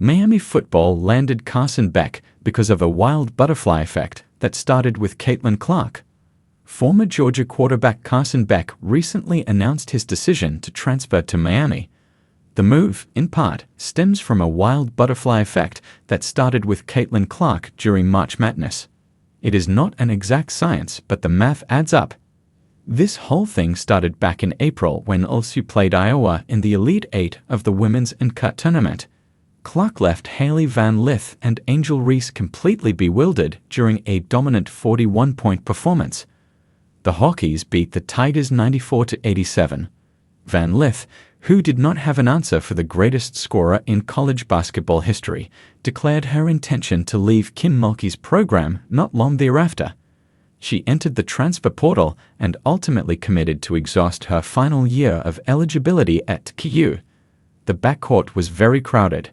Miami football landed Carson Beck because of a wild butterfly effect that started with Caitlin Clark. Former Georgia quarterback Carson Beck recently announced his decision to transfer to Miami. The move, in part, stems from a wild butterfly effect that started with Caitlin Clark during March Madness. It is not an exact science, but the math adds up. This whole thing started back in April when LSU played Iowa in the Elite Eight of the Women's Uncut Tournament. Clark left Hailey Van Lith and Angel Reese completely bewildered during a dominant 41-point performance. The Hawkeyes beat the Tigers 94-87. Van Lith, who did not have an answer for the greatest scorer in college basketball history, declared her intention to leave Kim Mulkey's program not long thereafter. She entered the transfer portal and ultimately committed to exhaust her final year of eligibility at KU. The backcourt was very crowded.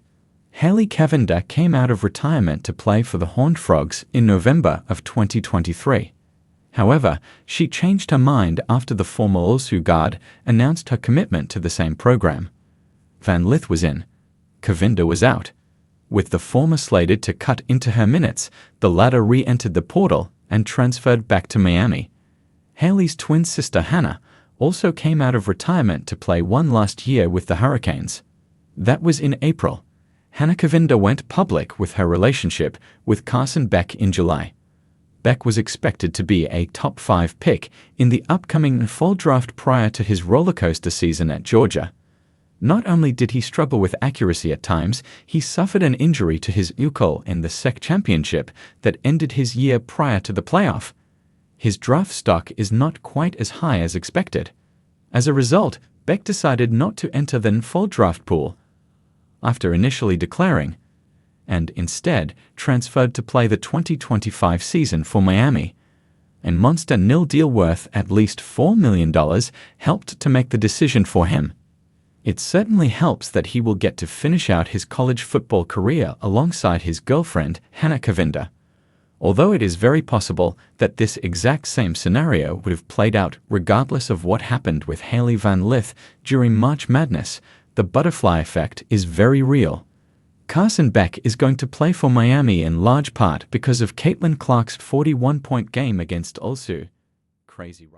Hailey Cavender came out of retirement to play for the Horned Frogs in November of 2023. However, she changed her mind after the former LSU guard announced her commitment to the same program. Van Lith was in. Cavender was out. With the former slated to cut into her minutes, the latter re-entered the portal and transferred back to Miami. Hailey's twin sister Hannah also came out of retirement to play one last year with the Hurricanes. That was in April. Hannah Cavender went public with her relationship with Carson Beck in July. Beck was expected to be a top 5 pick in the upcoming fall draft prior to his rollercoaster season at Georgia. Not only did he struggle with accuracy at times, he suffered an injury to his ankle in the SEC championship that ended his year prior to the playoff. His draft stock is not quite as high as expected. As a result, Beck decided not to enter the fall draft pool after initially declaring, and instead transferred to play the 2025 season for Miami. A monster nil deal worth at least $4 million helped to make the decision for him. It certainly helps that he will get to finish out his college football career alongside his girlfriend, Hannah Cavender. Although it is very possible that this exact same scenario would have played out regardless of what happened with Hailey Van Lith during March Madness, the butterfly effect is very real. Carson Beck is going to play for Miami in large part because of Caitlin Clark's 41-point game against LSU. Crazy, right?